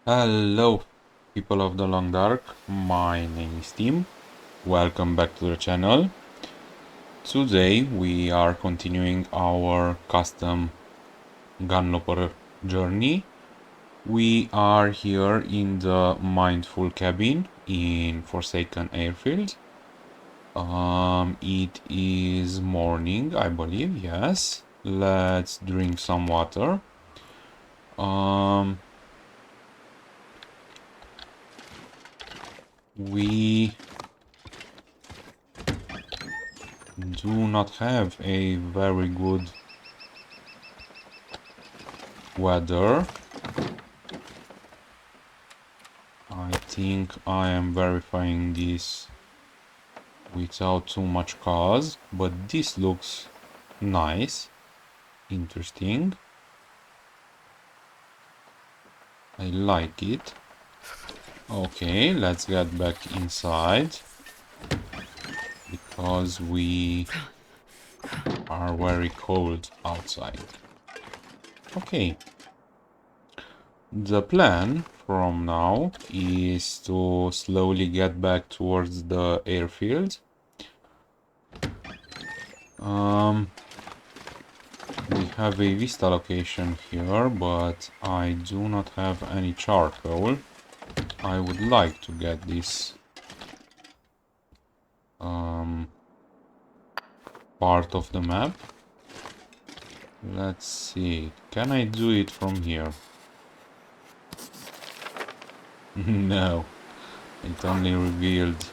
Hello, people of the Long Dark. My name is Tim. Welcome back to the channel. Today we are continuing our custom Gunloper journey. We are here in the Mindful Cabin in Forsaken Airfield. It is morning, I believe. Yes. Let's drink some water. We do not have a very good weather. I think I am verifying this without too much cause, but this looks nice, interesting. I like it. Okay, let's get back inside because we are very cold outside. Okay. The plan from now is to slowly get back towards the airfield. We have a vista location here, but I do not have any charcoal. I would like to get this part of the map. Let's see, can I do it from here? No, it only revealed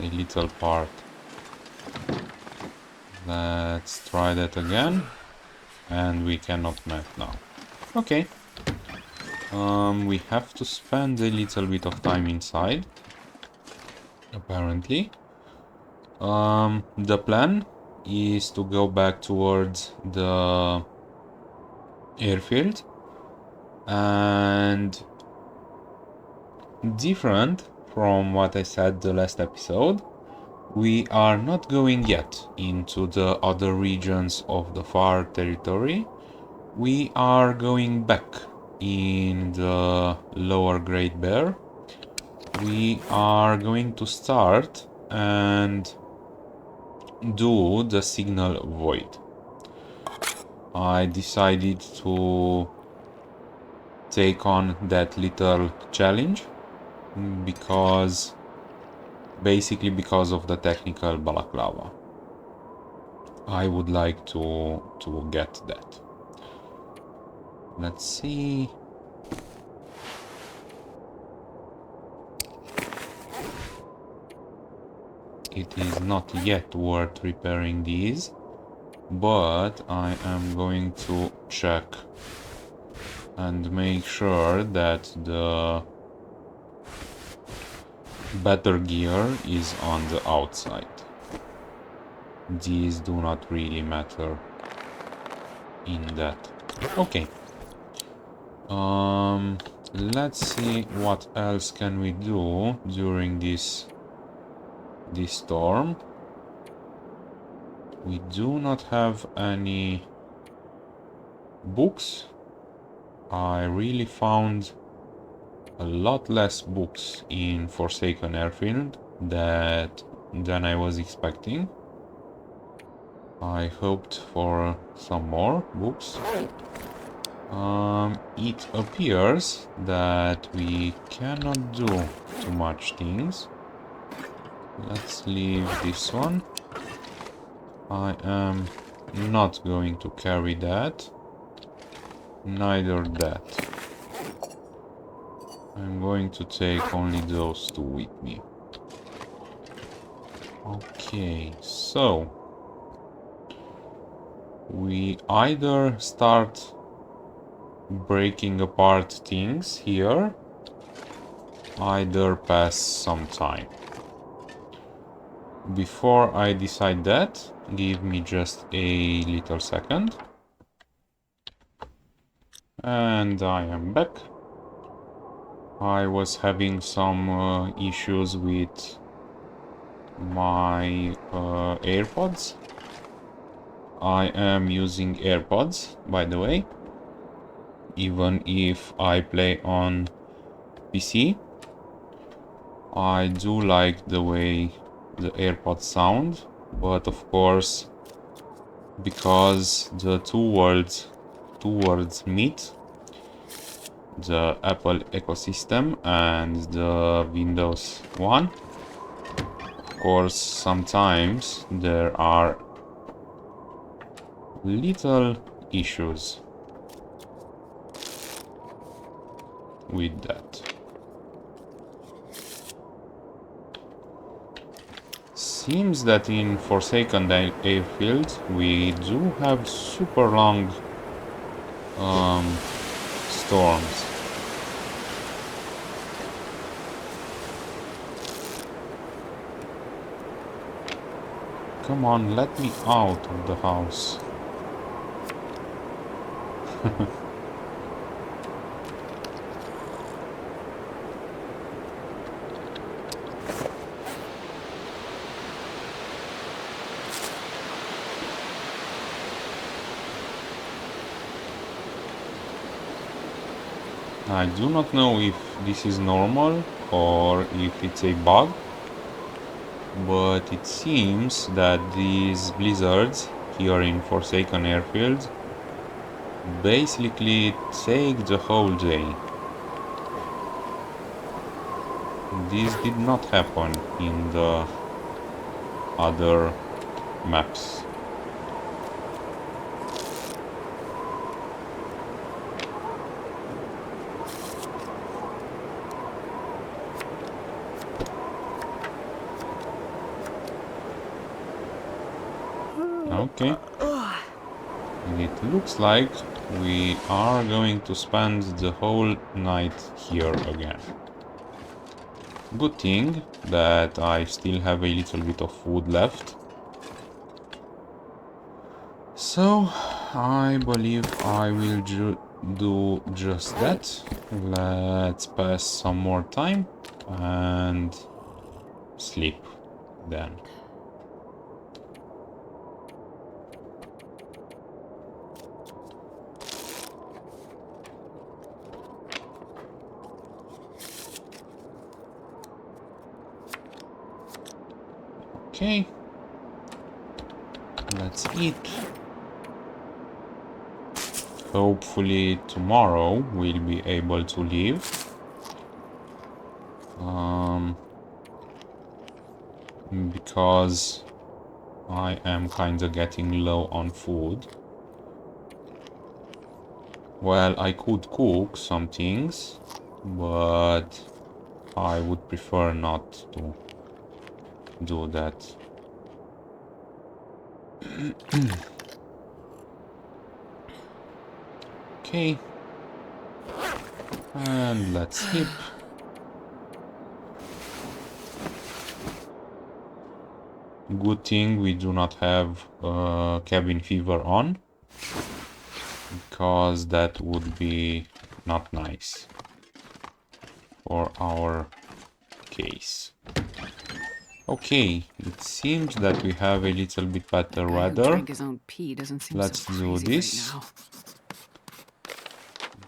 a little part. Let's try that again. And we cannot map now. Okay. We have to spend a little bit of time inside, apparently. The plan is to go back towards the airfield, and different from what I said the last episode, we are not going yet into the other regions of the far territory. We are going back in the lower Great Bear. We are going to start and do the signal void. I decided to take on that little challenge because basically because of the technical balaclava. I would like to get that. Let's see. It is not yet worth repairing these, but I am going to check and make sure that the better gear is on the outside. These do not really matter in that. Okay. Let's see what else can we do during this storm. We do not have any books. I really found a lot less books in Forsaken Airfield than I was expecting. I hoped for some more books. It appears that we cannot do too much things. Let's leave this one. I am not going to carry that. Neither that. I'm going to take only those two with me. Okay, so we either start breaking apart things here, either pass some time. Before I decide that, give me just a little second. And I am back. I was having some issues with my AirPods. I am using AirPods, by the way, even if I play on PC. I do like the way the AirPods sound, but of course, because the two words meet, the Apple ecosystem and the Windows One, of course, sometimes there are little issues with that. Seems that in Forsaken Airfield we do have super long storms. Come on, let me out of the house. I do not know if this is normal or if it's a bug, but it seems that these blizzards here in Forsaken Airfield basically take the whole day. This did not happen in the other maps. Okay. It looks like we are going to spend the whole night here again. Good thing that I still have a little bit of food left. So, I believe I will do just that. Let's pass some more time and sleep then. Okay, let's eat. Hopefully tomorrow we'll be able to leave. Because I am kinda getting low on food. Well, I could cook some things, but I would prefer not to do that. Okay. And let's sleep. Good thing we do not have cabin fever on, because that would be not nice for our case. Okay, it seems that we have a little bit better weather. Let's do this.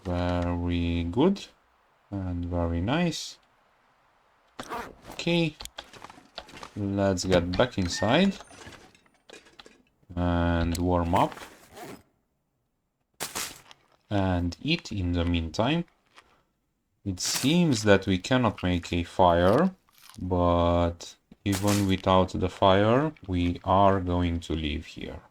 Very good and very nice. Okay, let's get back inside and warm up and eat in the meantime. It seems that we cannot make a fire, but even without the fire, we are going to live here.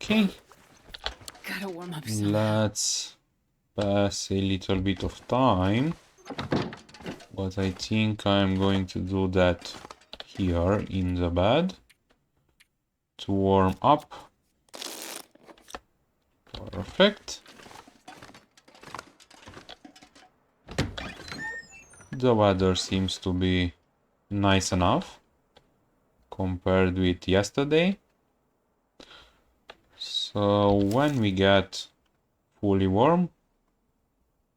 Okay. Gotta warm up some. Let's pass a little bit of time, but I think I'm going to do that here in the bed to warm up. Perfect. The weather seems to be nice enough compared with yesterday. So when we get fully warm,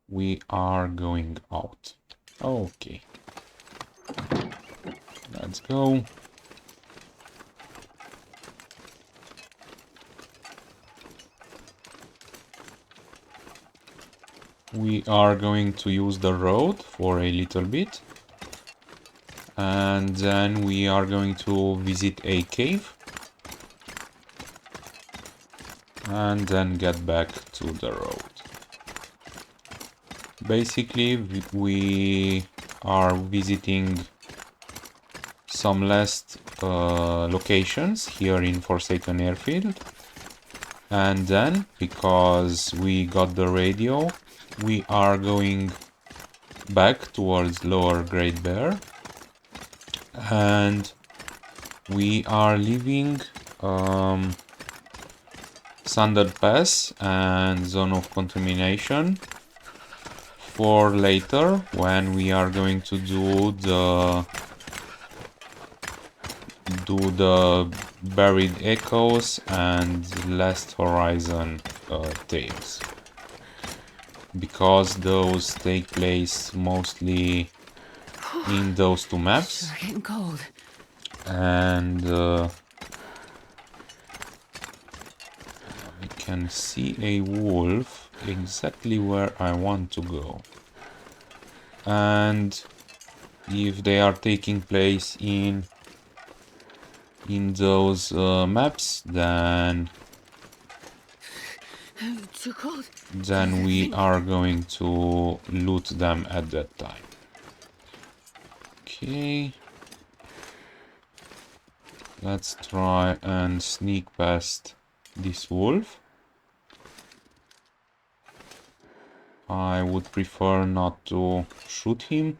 we are going out. Okay. Let's Let's go. We are going to use the road for a little bit. And then we are going to visit a cave. And then get back to the road. Basically, we are visiting some last locations here in Forsaken Airfield. And then, because we got the radio, we are going back towards Lower Great Bear. And we are leaving Sandal Pass and Zone of Contamination for later, when we are going to do the Buried Echoes and Last Horizon tales, because those take place mostly in those two maps. Sure getting cold. And I can see a wolf exactly where I want to go. And if they are taking place in those maps, then Too cold. we are going to loot them at that time. Okay. Let's try and sneak past this wolf. I would prefer not to shoot him,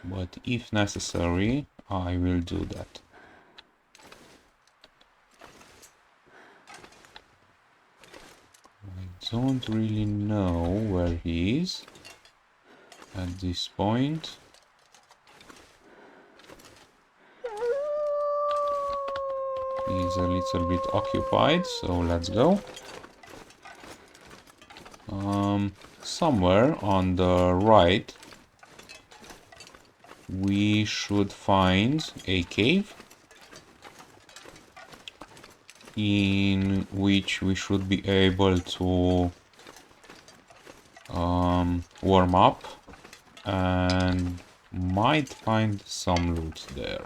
but if necessary, I will do that. I don't really know where he is at this point. He's a little bit occupied, so let's go. Somewhere on the right we should find a cave in which we should be able to warm up and might find some loot there.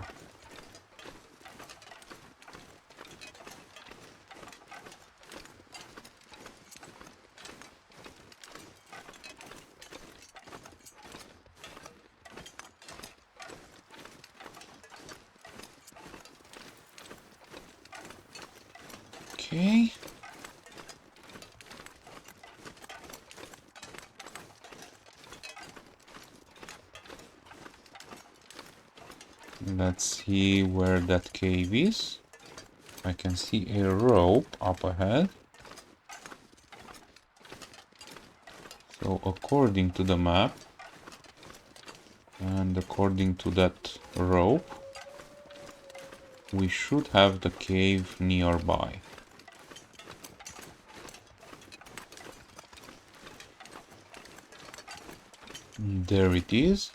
Okay. Let's see where that cave is. I can see a rope up ahead. So according to the map and according to that rope, we should have the cave nearby. There it is.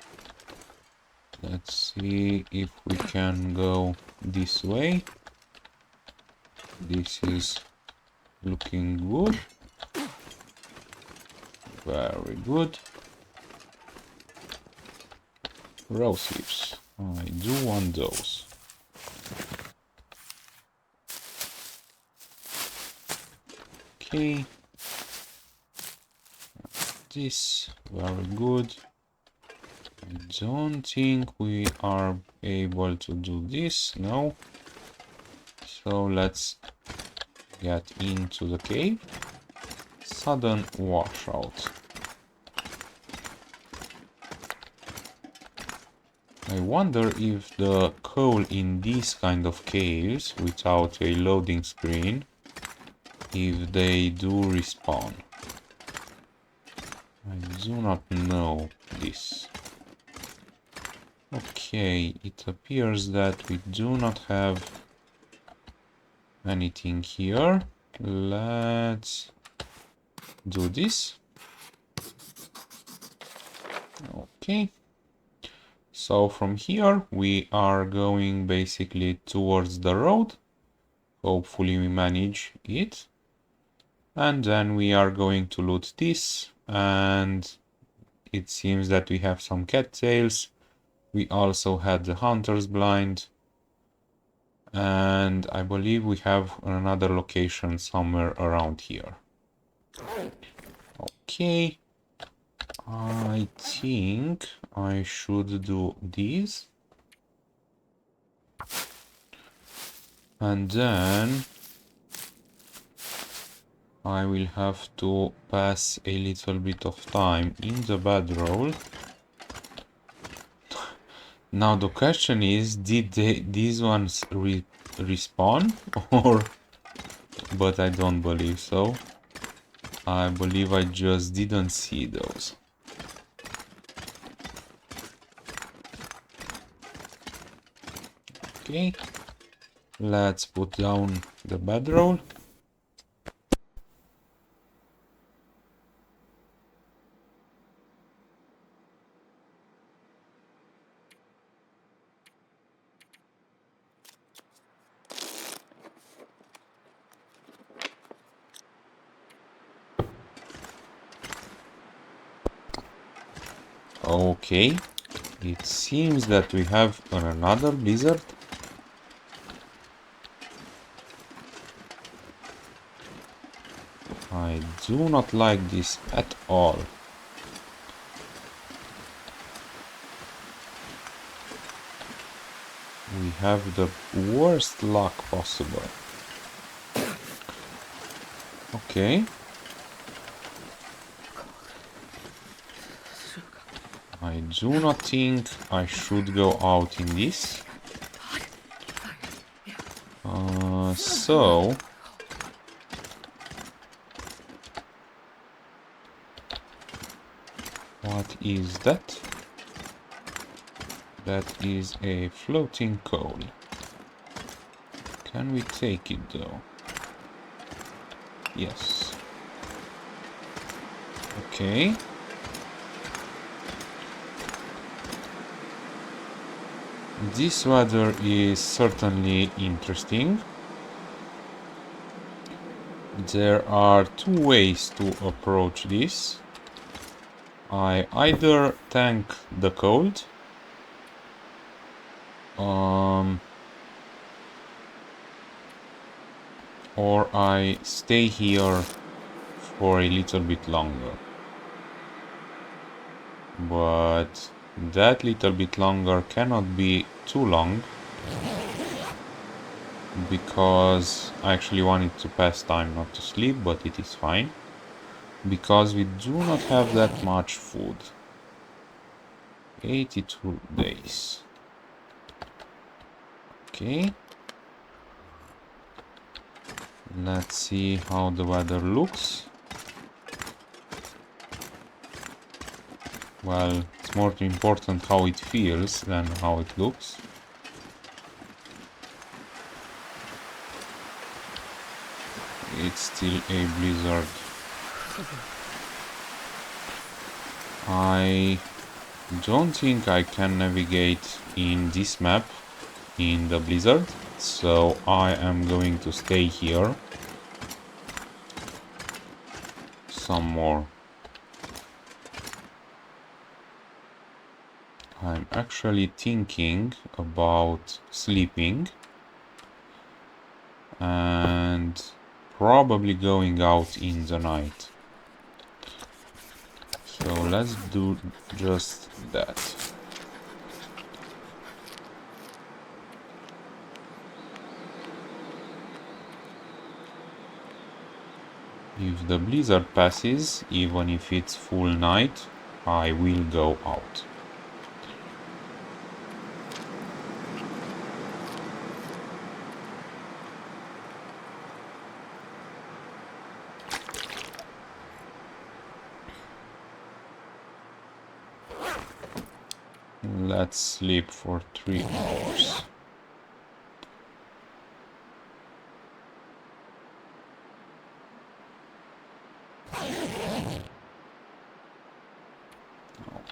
Let's see if we can go this way. This is looking good. Very good. Rose hips. I do want those. Okay. This, very good. I don't think we are able to do this, no. So let's get into the cave. Sudden washout. I wonder if the coal in these kind of caves without a loading screen, if they do respawn. I do not know this. Okay, it appears that we do not have anything here. Let's do this. Okay. So from here we are going basically towards the road. Hopefully we manage it. And then we are going to loot this, and it seems that we have some cattails. We also had the hunter's blind. And I believe we have another location somewhere around here. Okay. I think I should do this. And then I will have to pass a little bit of time in the bedroll. Now the question is, did these ones respawn or... But I don't believe so. I believe I just didn't see those. Okay. Let's put down the bedroll. Okay, it seems that we have another blizzard. I do not like this at all. We have the worst luck possible. Okay. I do not think I should go out in this. So... What is that? That is a floating coal. Can we take it though? Yes. Okay. This weather is certainly interesting. There are two ways to approach this. I either tank the cold, or I stay here for a little bit longer. But that little bit longer cannot be too long, because I actually wanted to pass time, not to sleep, but it is fine. Because we do not have that much food. 82 days. Okay. Let's see how the weather looks. Well, it's more important how it feels than how it looks. It's still a blizzard. I don't think I can navigate in this map in the blizzard, so I am going to stay here some more. I'm actually thinking about sleeping and probably going out in the night. So let's do just that. If the blizzard passes, even if it's full night, I will go out. Let's sleep for 3 hours.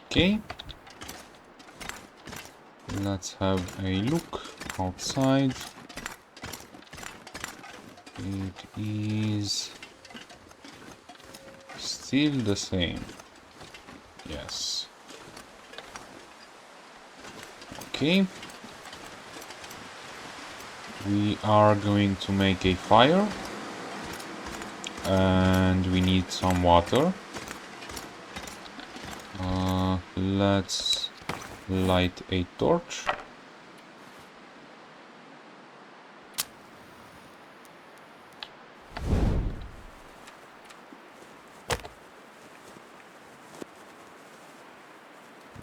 Okay. Let's have a look outside. It is still the same. Yes. Okay. We are going to make a fire. And we need some water. Let's light a torch.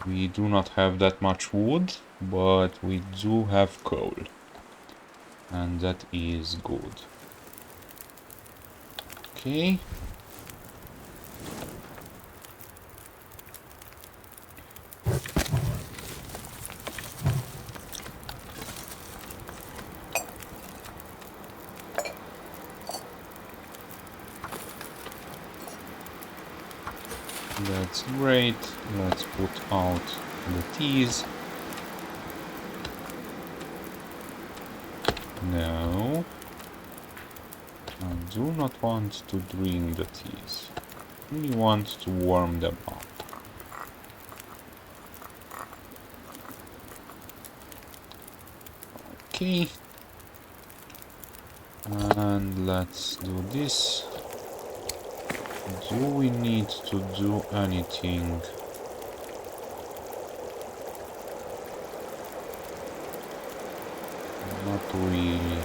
We do not have that much wood, but we do have coal. And that is good. Okay. That's great. Let's put out the teas. No. I do not want to drink the teas. We want to warm them up. Okay. And let's do this. Do we need to do anything? Not really.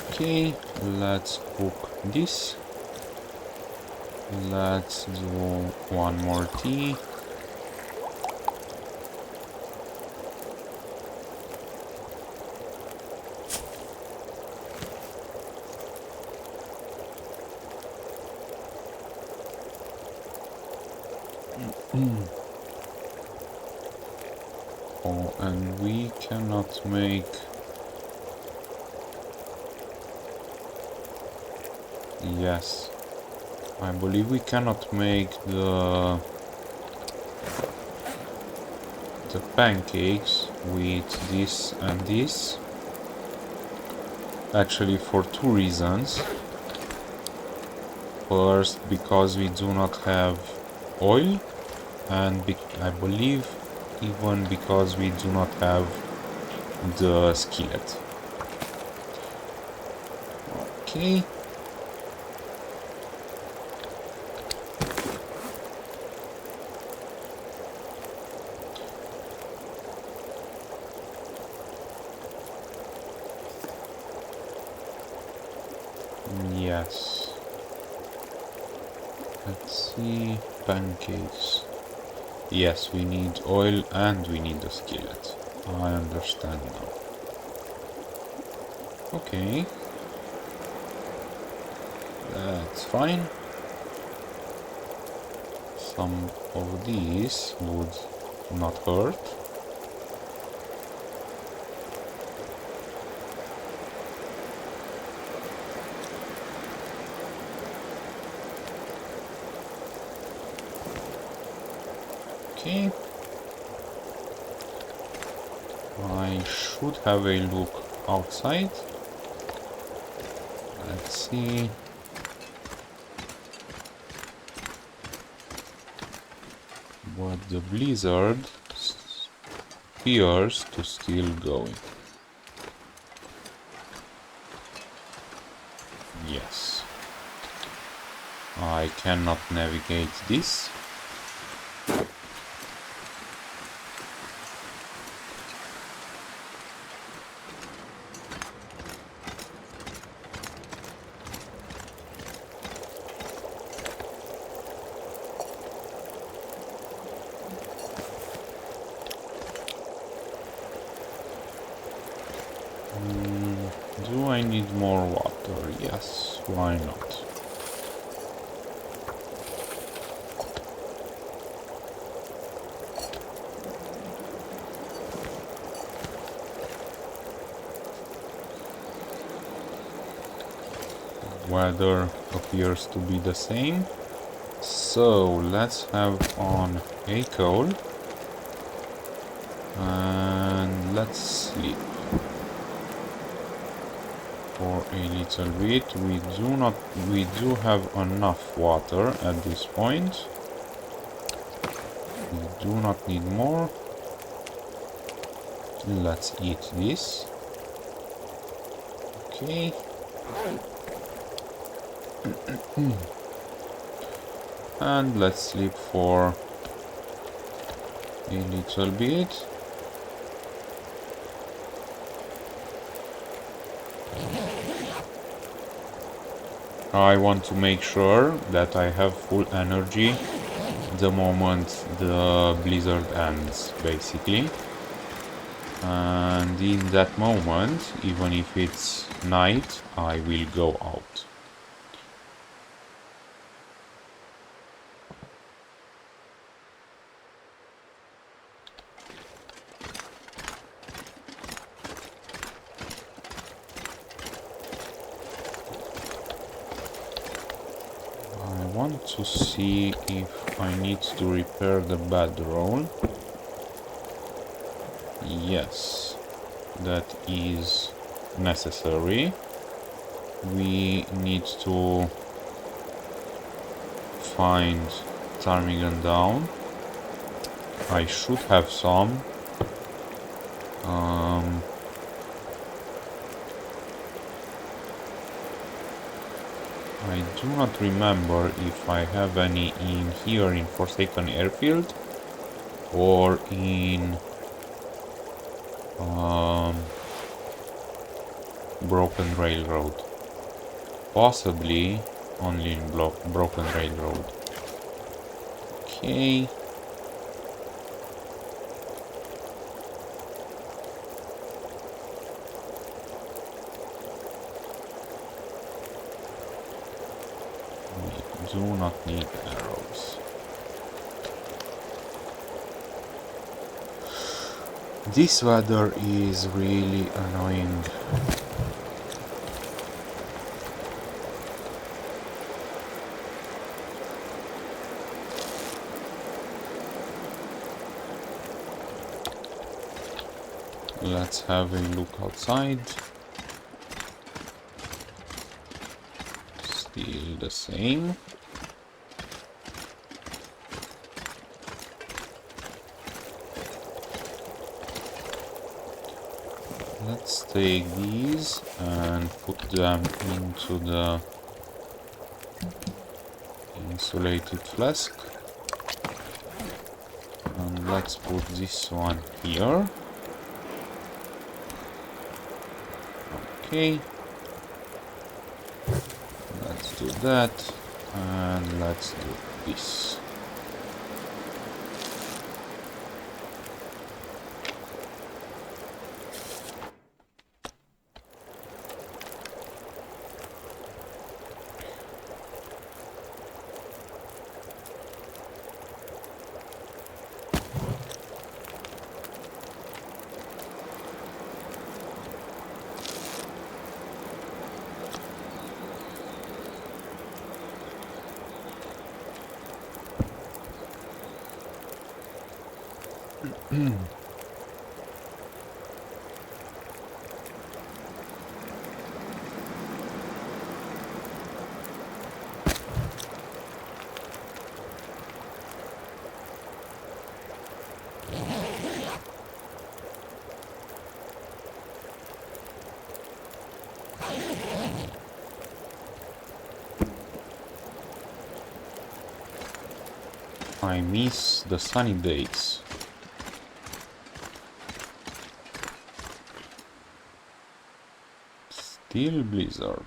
Okay, let's cook this. Let's do one more tea. Oh, and we cannot make... Yes. I believe we cannot make the pancakes with this and this. Actually, for two reasons. First, because we do not have oil, and I believe even because we do not have the skillet. Okay. Yes. Let's see. Pancakes. Yes, we need oil and we need the skillet. I understand now. Okay. That's fine. Some of these would not hurt. Okay. I should have a look outside. Let's see. But the blizzard appears to still going. Yes. I cannot navigate this. Do I need more water? Yes, why not? weather appears to be the same. So let's have on a coal and let's sleep for a little bit. We do have enough water at this point. We do not need more. Let's eat this. Okay. And let's sleep for a little bit. I want to make sure that I have full energy the moment the blizzard ends, basically. And in that moment, even if it's night, I will go out. I want to see if I need to repair the bedroll. Yes, that is necessary. We need to find ptarmigan down. I should have some. I do not remember if I have any in here in Forsaken Airfield or in Broken Railroad. Possibly only in Broken Railroad. Okay. We do not need arrows. This weather is really annoying. Let's have a look outside. Still the same. Let's take these and put them into the insulated flask. And let's put this one here. Okay. Let's do that. And let's do this. I miss the sunny days. Still blizzard.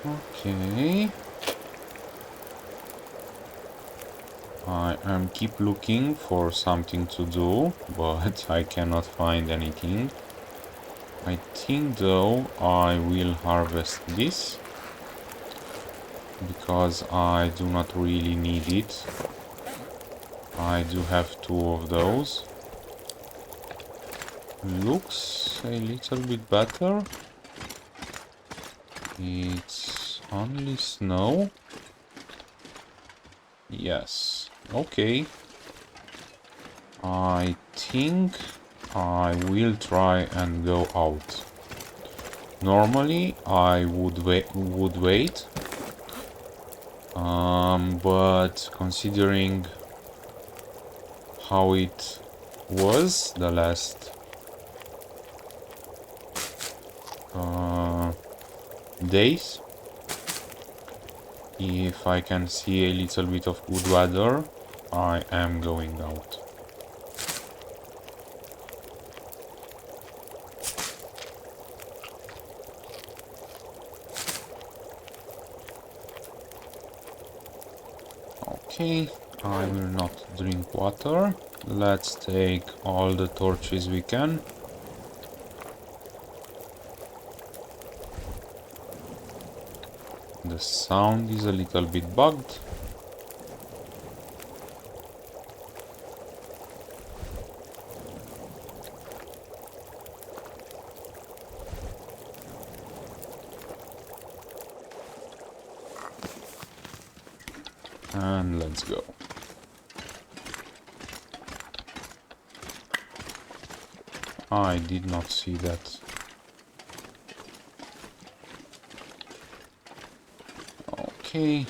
Okay. I am keep looking for something to do, but I cannot find anything. I think though I will harvest this. because I do not really need it. I do have 2 of those. Looks a little bit better. It's only snow. Yes, okay. I think I will try and go out. Normally I would wait, but considering how it was the last days, if I can see a little bit of good weather, I am going out. Okay, I will not drink water. Let's take all the torches we can. The sound is a little bit bugged. And let's go. I did not see that. Okay.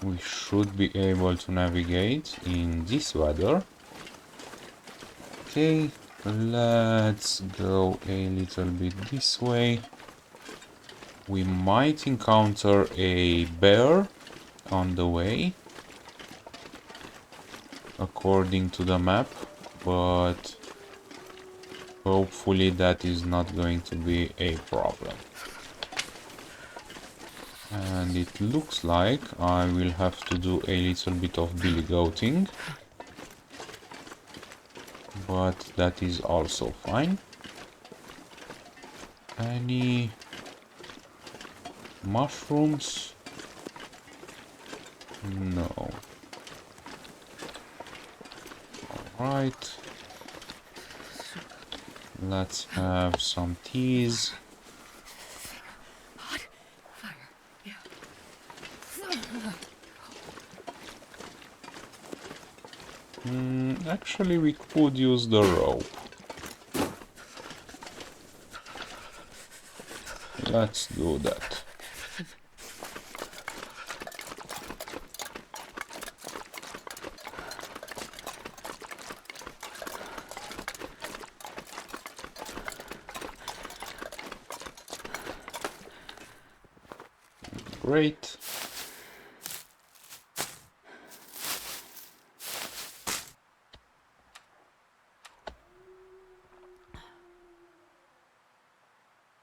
We should be able to navigate in this weather. Okay, let's go a little bit this way. We might encounter a bear on the way, according to the map, but hopefully that is not going to be a problem. And it looks like I will have to do a little bit of billy goating, but that is also fine. Any mushrooms? No. Alright. Let's have some teas. Hot fire. Yeah. Actually, we could use the rope. Let's do that. Great.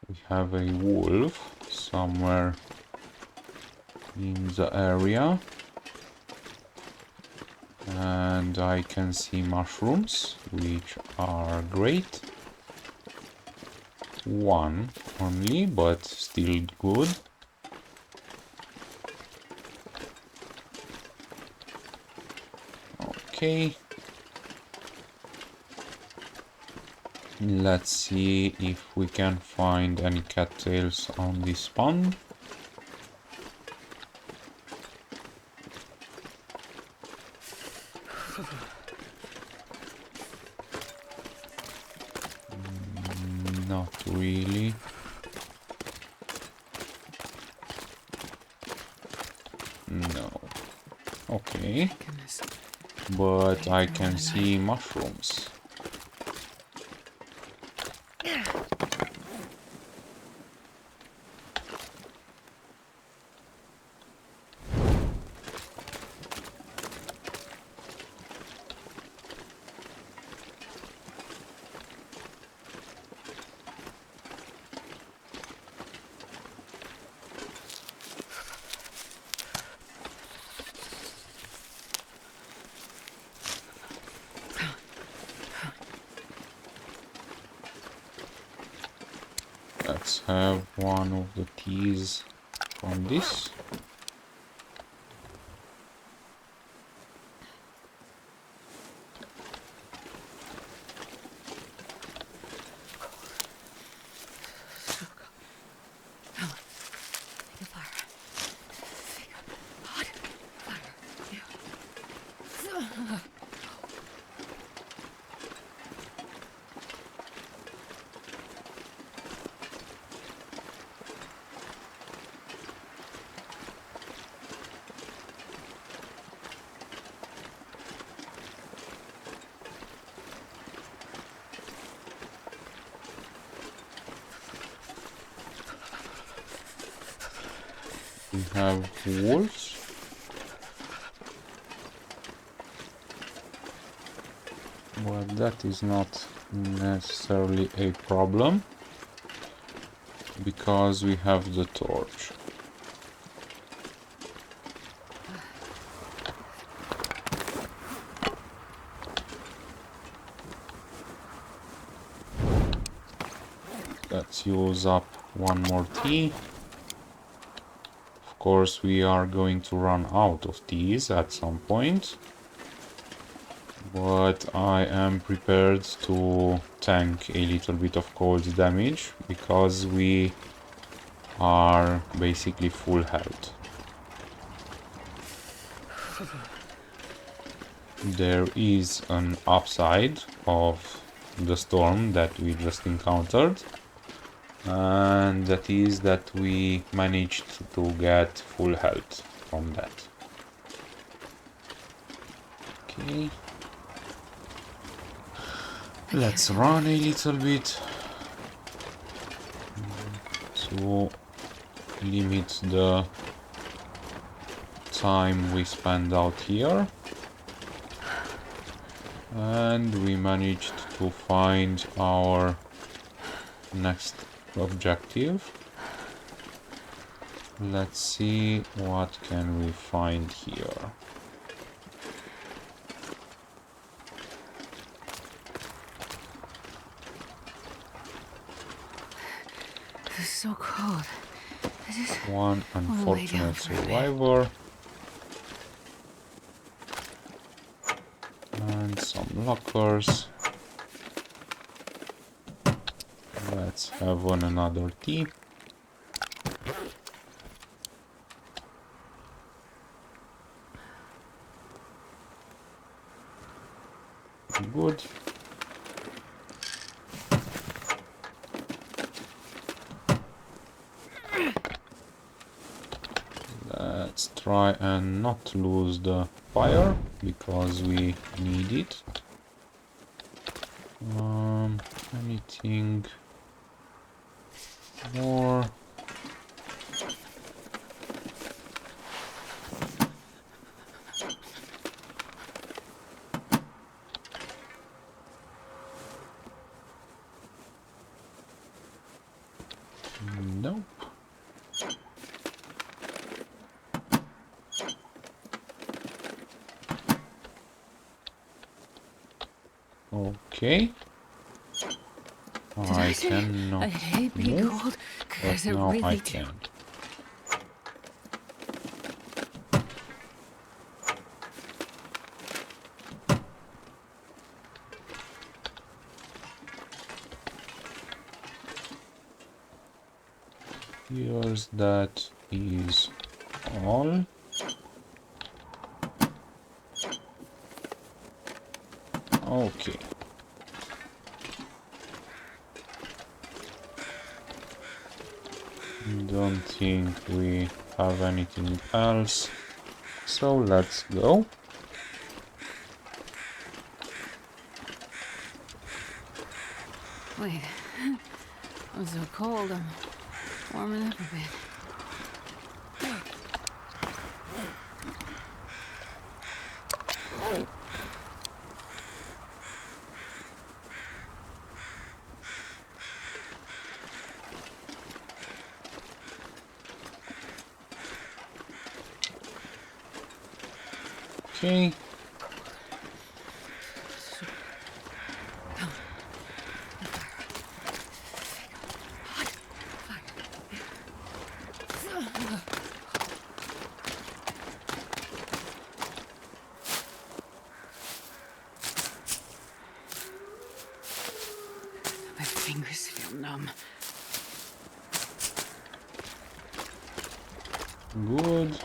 We have a wolf somewhere in the area. And I can see mushrooms, which are great. One only, but still good. Okay. Let's see if we can find any cattails on this pond. Not really. No. Okay. Goodness. But I can see mushrooms. Let's have one of the keys from this. We have walls. But that is not necessarily a problem, because we have the torch. Let's use up one more tea. Of course, we are going to run out of teas at some point, but I am prepared to tank a little bit of cold damage because we are basically full health. There is an upside of the storm that we just encountered, and that is that we managed to get full health from that. Okay. Let's run a little bit to limit the time we spend out here. And we managed to find our next objective. Let's see what can we find here. This is so cold. One unfortunate survivor. And some lockers. Let's have another tea. Good. Let's try and not lose the fire because we need it. Anything more? Nope. Okay. I cannot I hate being move, cold but because it now really I do. can. Here's that is all. Okay. Don't think we have anything else, so let's go. Wait, I'm so cold. I'm warming up a bit. Okay. fingers feel numb. Good.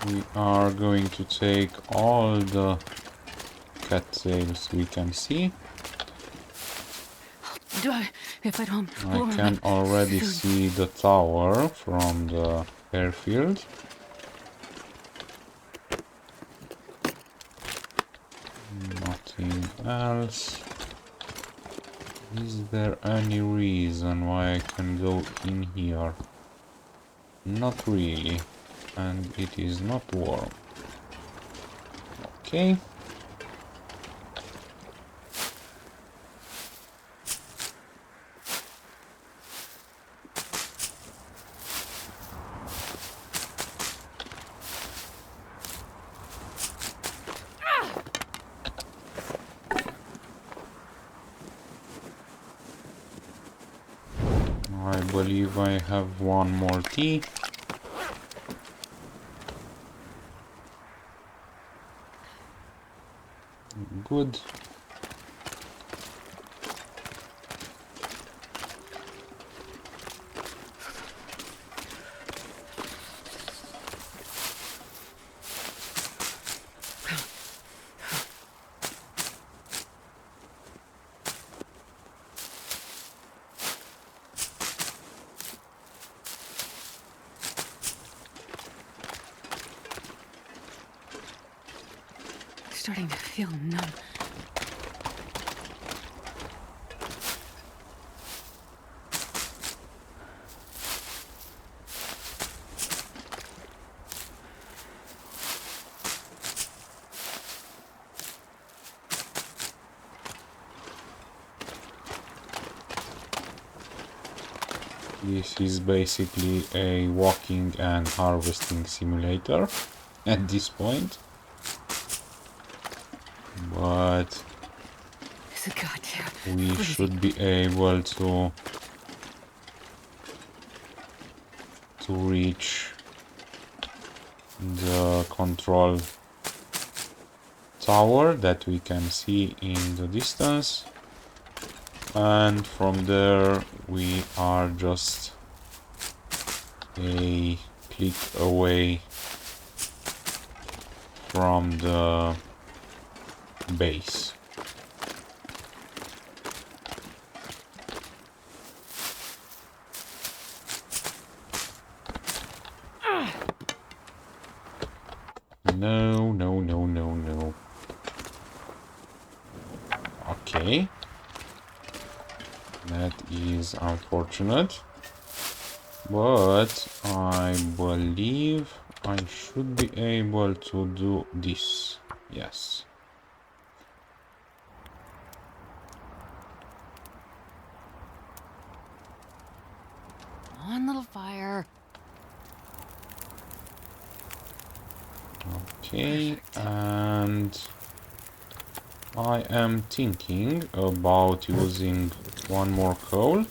We are going to take all the cattails we can see. If I don't I blow can up already soon. see the tower from the airfield. Nothing else. Is there any reason why I can go in here? Not really. And it is not warm. Okay. I believe I have one more tea. Good. Starting to feel numb. This is basically a walking and harvesting simulator at this point. But It's a goddamn we freezing. should be able to reach the control tower that we can see in the distance, and from there we are just a click away from the base. No, no, no, no, no. Okay. That is unfortunate. But I believe I should be able to do this. Yes. Come on, little fire. Okay, Perfect. and I am thinking about using one more coal,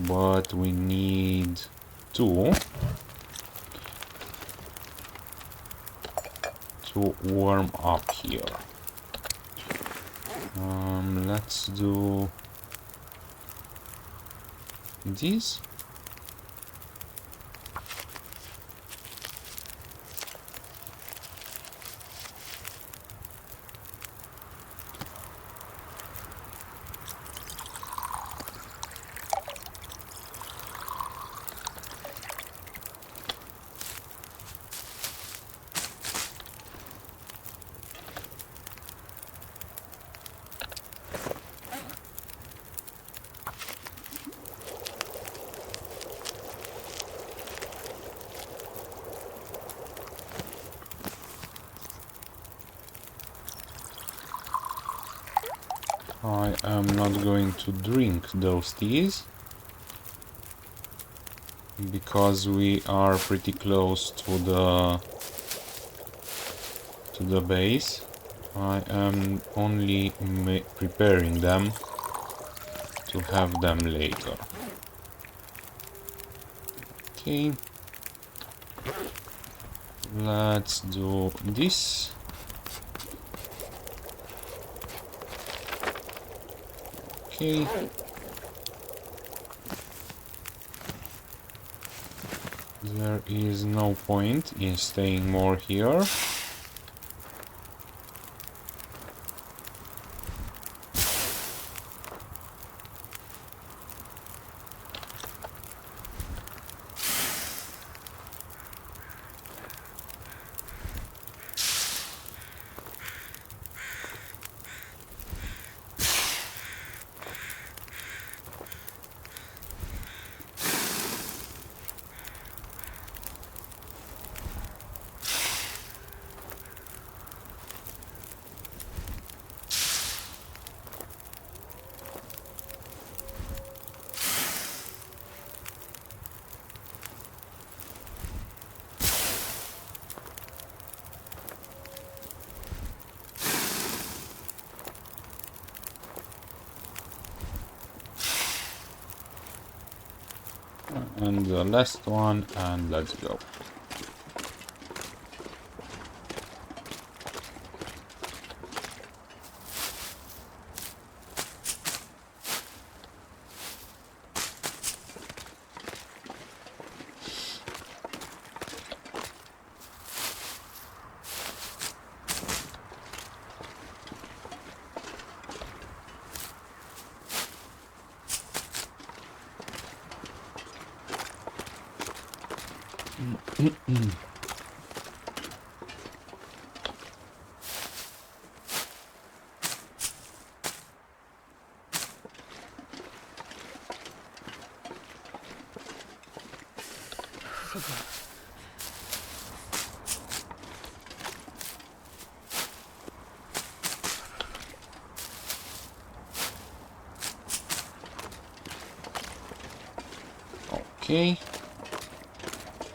but we need two to warm up here. Let's do this. I am not going to drink those teas because we are pretty close to the base. I am only preparing them to have them later. Okay. Let's do this. Okay. There is no point in staying more here. And the last one, and let's go. Okay.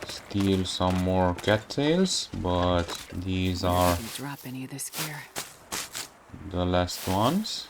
Steal some more cattails, but these are Didn't drop any of this gear. the last ones.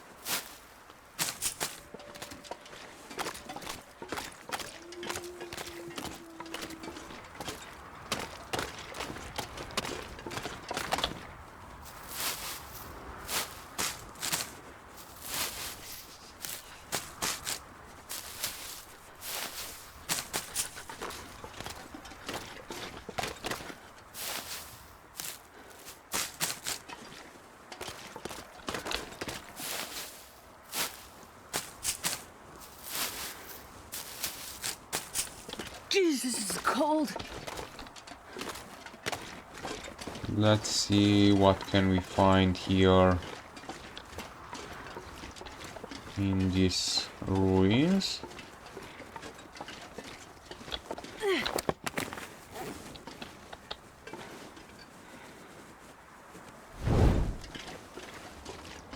Jesus, this is cold. Let's see what can we find here in these ruins.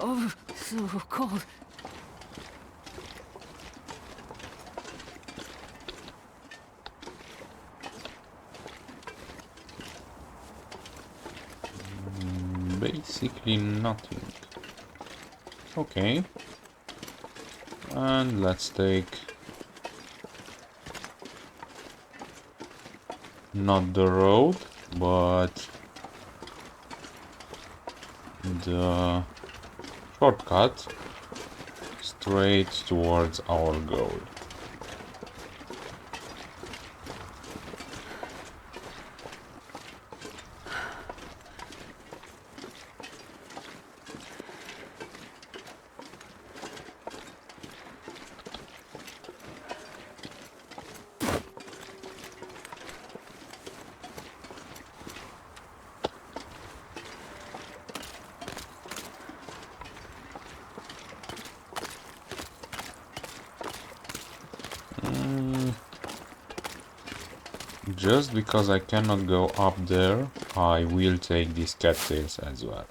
Oh, so cold. Basically nothing. Okay. And let's take not the road, but the shortcut straight towards our goal. Just because I cannot go up there, I will take these cattails as well.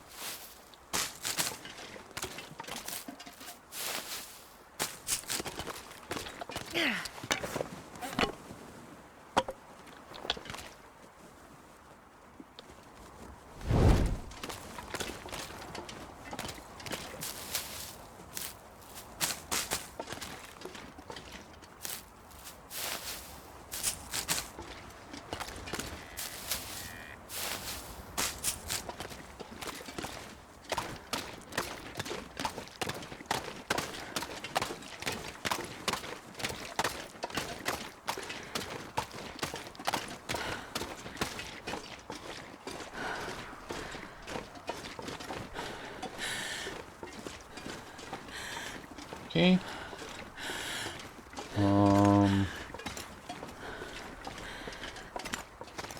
Okay.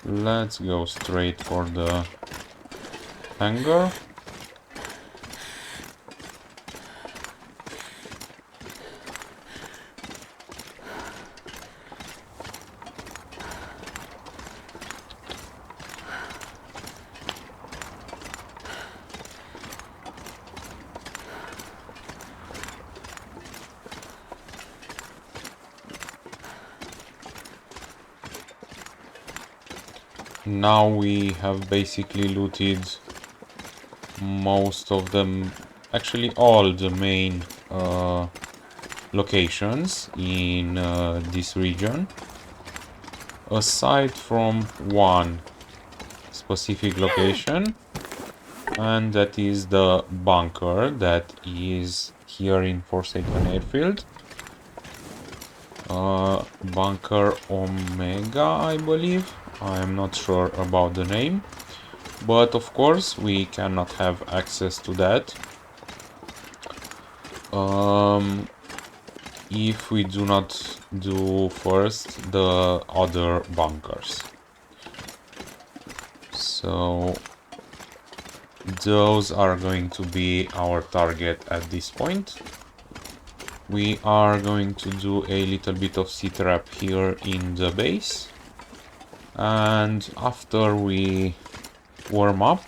Let's go straight for the hangar. Now we have basically looted most of them, actually all the main locations in this region, aside from one specific location, and that is the bunker that is here in Forsaken Airfield. Bunker Omega, I believe. I am not sure about the name, but of course we cannot have access to that if we do not do first the other bunkers. So those are going to be our target at this point. We are going to do a little bit of C-trap here in the base, and after we warm up,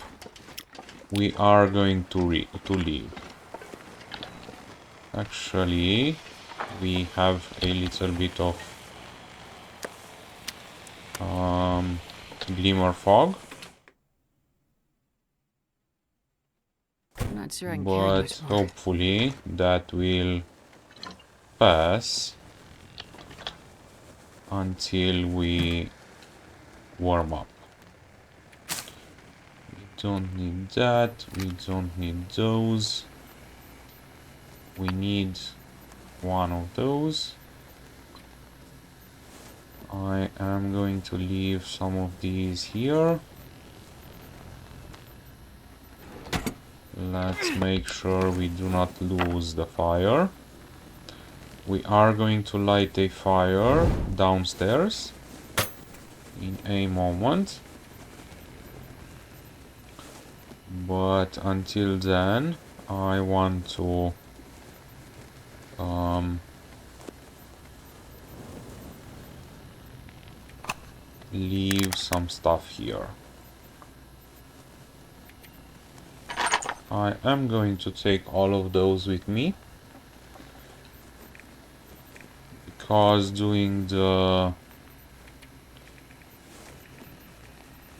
we are going to leave. Actually, we have a little bit of glimmer fog, I'm not sure I can carry but much more. hopefully that will pass until we warm up. We don't need that, we don't need those. We need one of those. I am going to leave some of these here. Let's make sure we do not lose the fire. We are going to light a fire downstairs in a moment. But until then, I want to leave some stuff here. I am going to take all of those with me, because doing the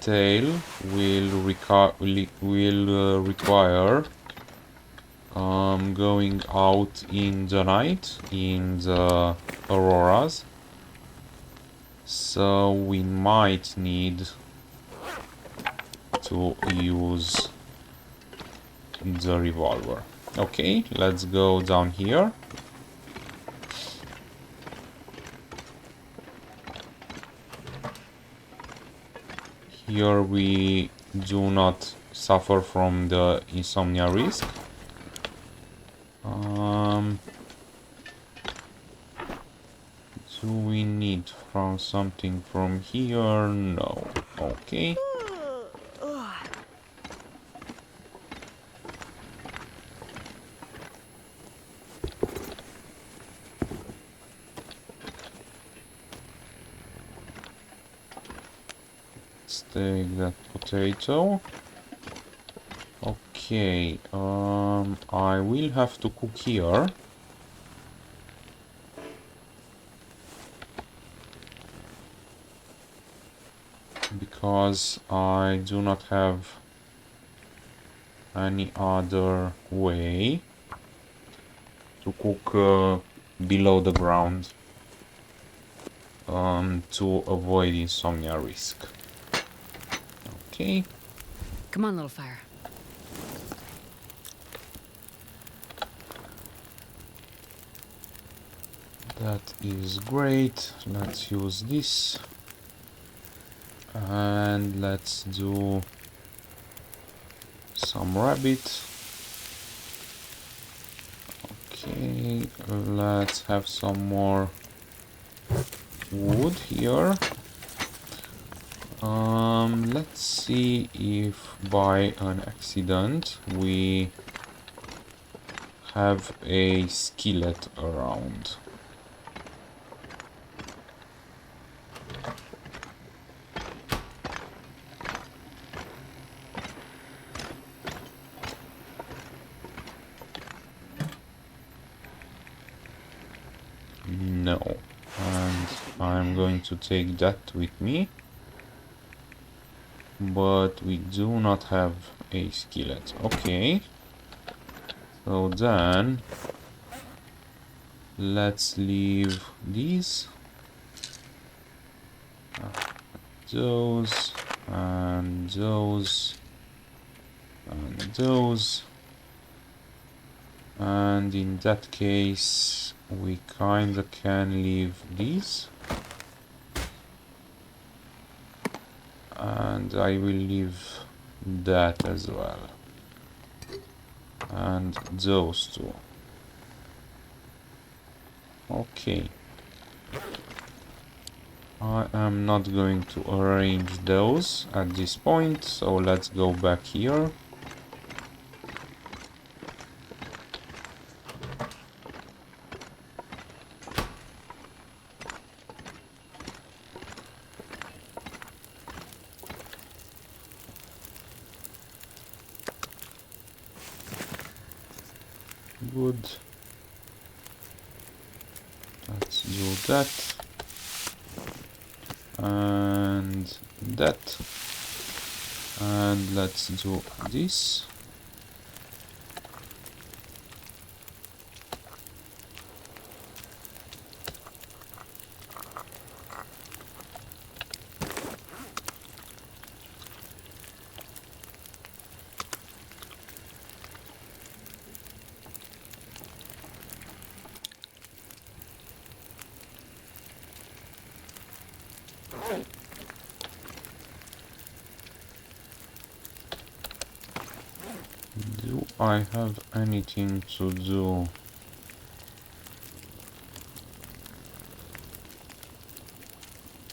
tail will require going out in the night in the auroras, so we might need to use the revolver. Okay, let's go down here. Here we do not suffer from the insomnia risk. Do we need something from here? No. Okay. Let's take that potato. Okay, I will have to cook here. Because I do not have any other way to cook below the ground to avoid insomnia risk. Okay. Come on, little fire. That is great. Let's use this. And let's do some rabbit. Okay. Okay, let's have some more wood here. Let's see if by an accident we have a skillet around. No, and I'm going to take that with me, but we do not have a skillet. Okay, so then let's leave these, those, and those, and those, and in that case we kinda can leave these, and I will leave that as well, and those two. Okay, I am not going to arrange those at this point, so let's go back here. Good. Let's do that. And that. And let's do this. Do I have anything to do?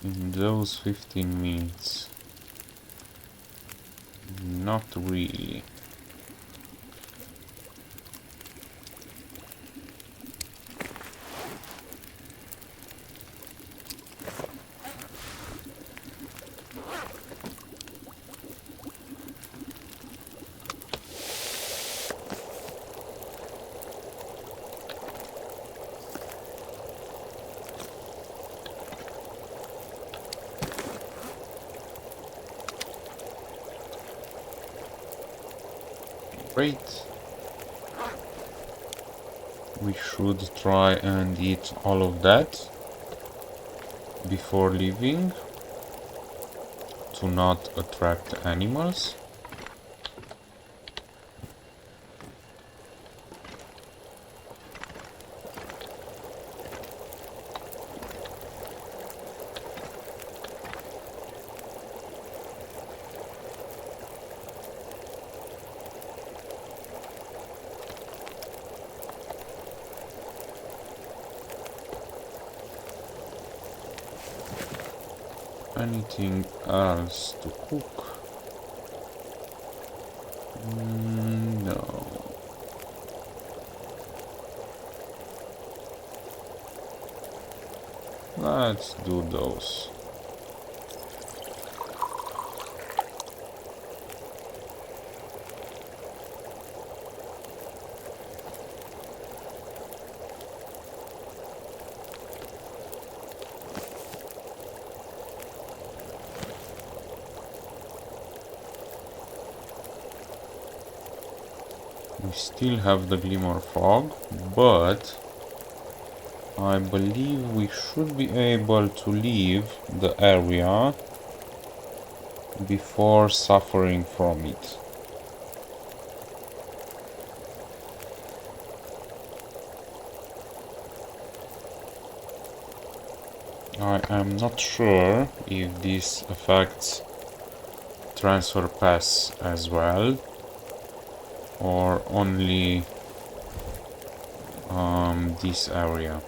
In those 15 minutes? Not really. Great. We should try and eat all of that before leaving to not attract animals. Anything else to cook? No. Let's do those. We still have the glimmer fog, but I believe we should be able to leave the area before suffering from it. I am not sure if this affects transfer pass as well, or only this area.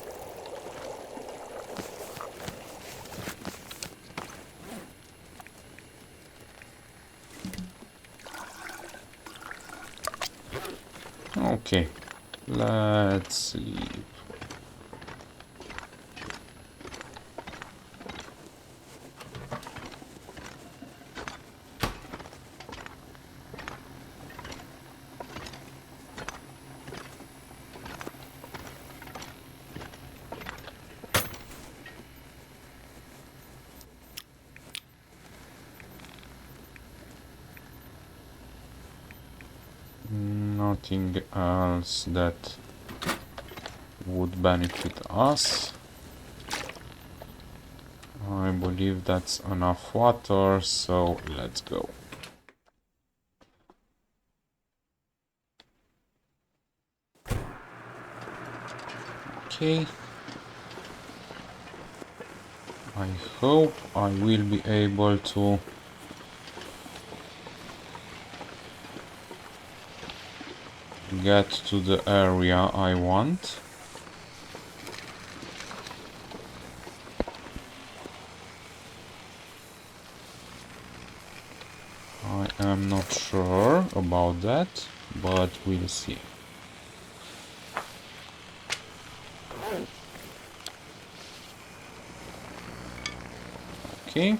Okay, let's see. Nothing else that would benefit us. I believe that's enough water, so let's go. Okay. I hope I will be able to get to the area I want. I am not sure about that, but we'll see. Okay.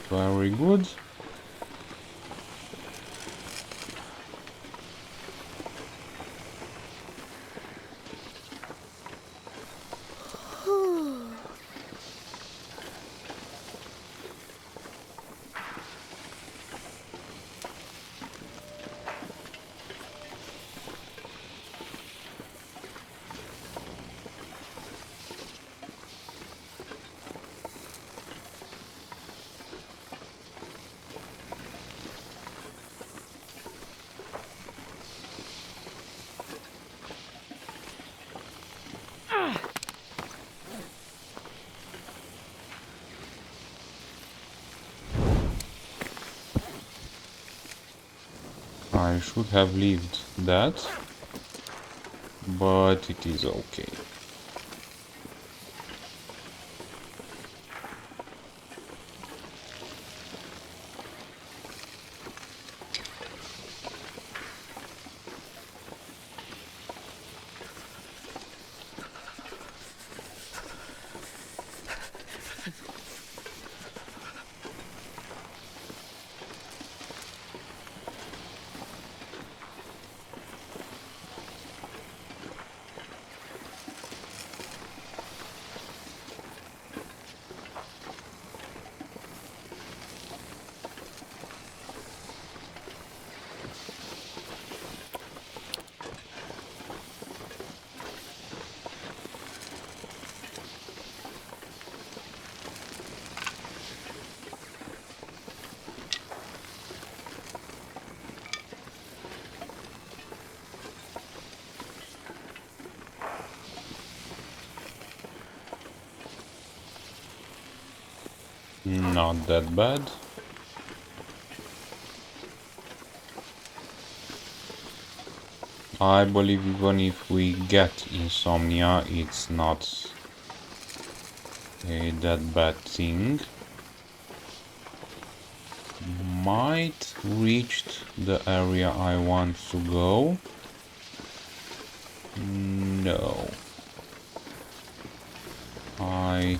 Very good. I should have lived that, but it is okay. Not that bad. I believe even if we get insomnia, it's not a that bad thing. Might reached the area I want to go. No. I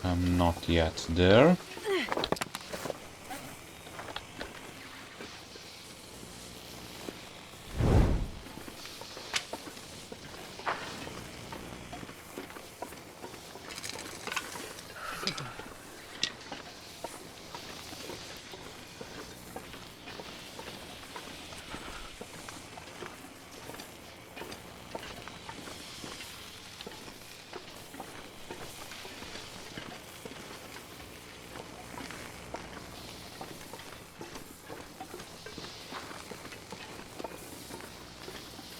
am not yet there.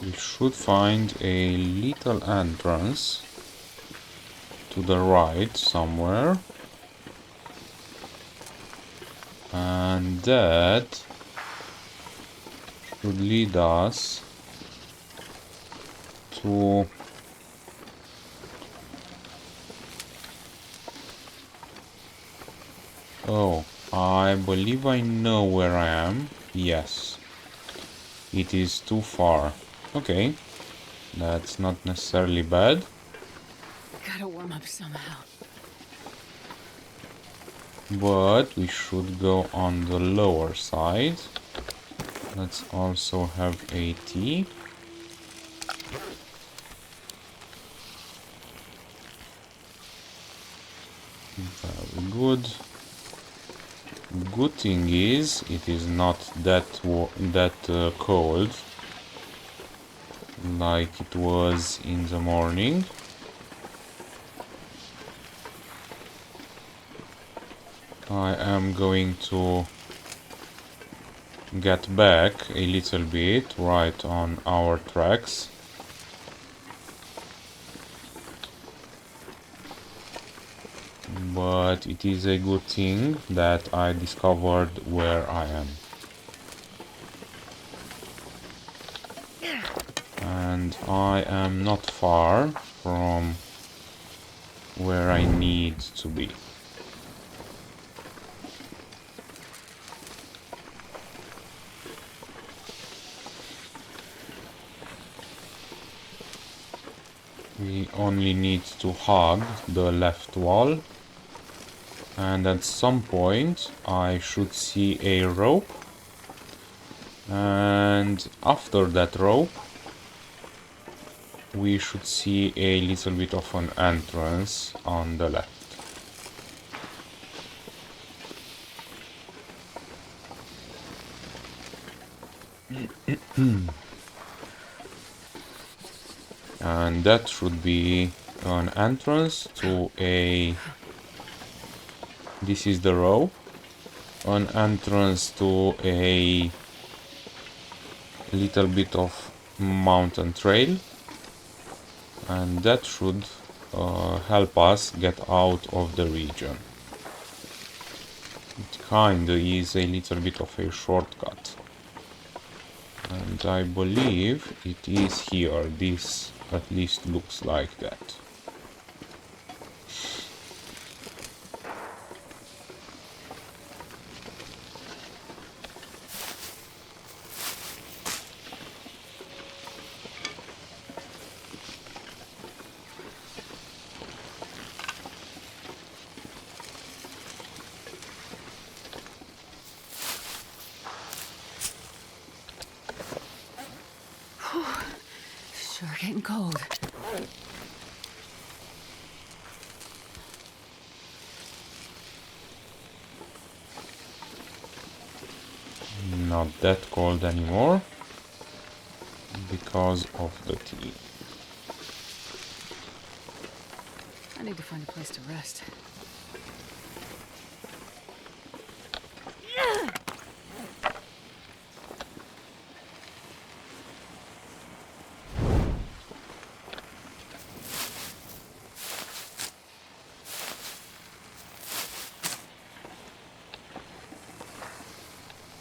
we should find a little entrance to the right somewhere, and that should lead us to oh, I believe I know where I am. Yes, it is too far. Okay, that's not necessarily bad. Gotta warm up somehow. But we should go on the lower side. Let's also have a tea. Very good. Good thing is, it is not that cold like it was in the morning. I am going to get back a little bit right on our tracks. But it is a good thing that I discovered where I am. And I am not far from where I need to be. We only need to hug the left wall, and at some point I should see a rope, and after that rope we should see a little bit of an entrance on the left. And that should be an entrance to a... This is the rope. An entrance to a little bit of mountain trail. And that should help us get out of the region. It kinda is a little bit of a shortcut. And I believe it is here. This at least looks like that. Sure getting cold. Not that cold anymore because of the tea. I need to find a place to rest.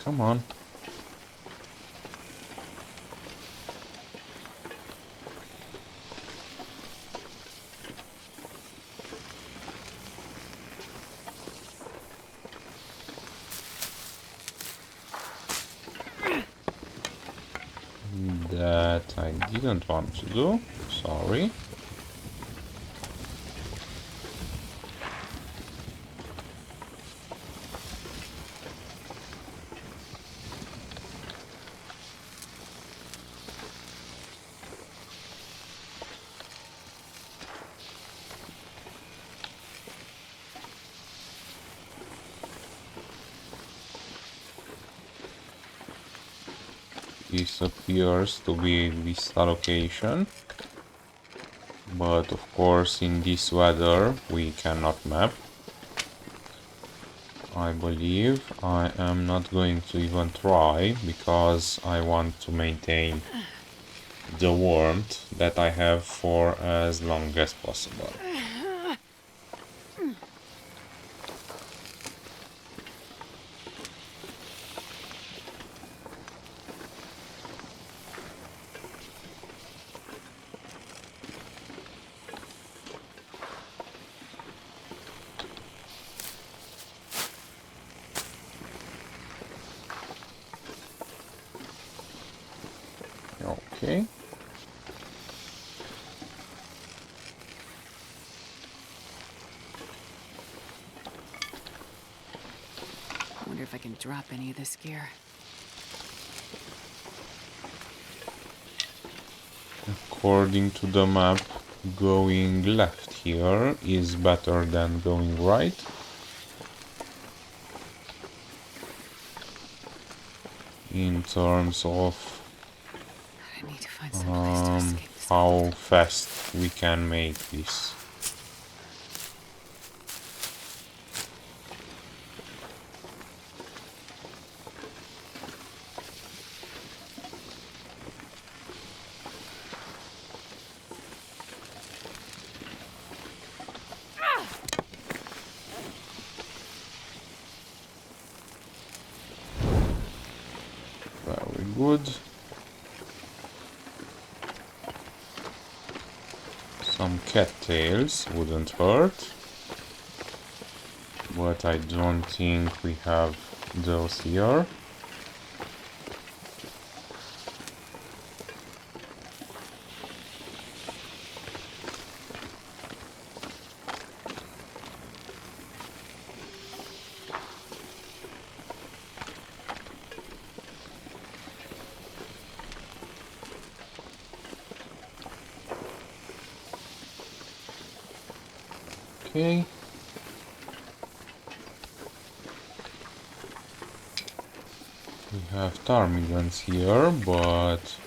Come on. That I didn't want to do. Sorry. This appears to be Vista location, but of course in this weather we cannot map. I believe I am not going to even try because I want to maintain the warmth that I have for as long as possible. Okay. I wonder if I can drop any of this gear. According to the map, going left here is better than going right. In terms of I need to find some place to escape this how fast we can make this. Very good. Some cattails wouldn't hurt, but I don't think we have those here. Okay. We have ptarmigans here, but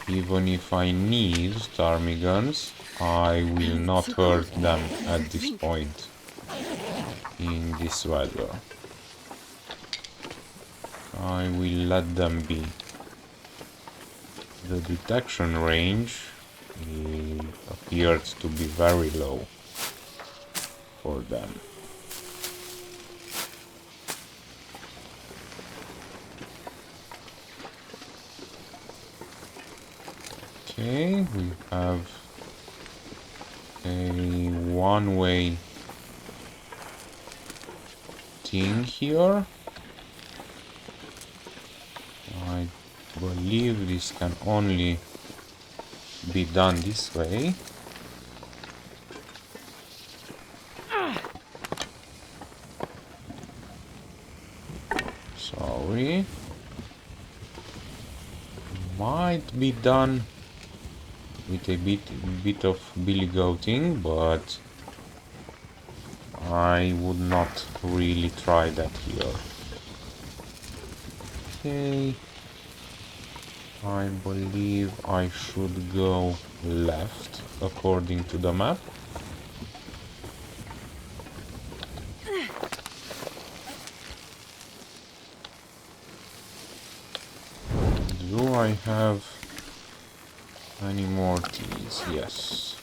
even if I need ptarmigans, I will not so hurt cold. them I at this think. point in this weather. I will let them be. The detection range appeared to be very low for them. Okay, we have a one-way thing here. I believe this can only be done this way. Sorry. Might be done with a bit of billy goating, but I would not really try that here. Okay. I believe I should go left according to the map. Do I have any more keys? Yes.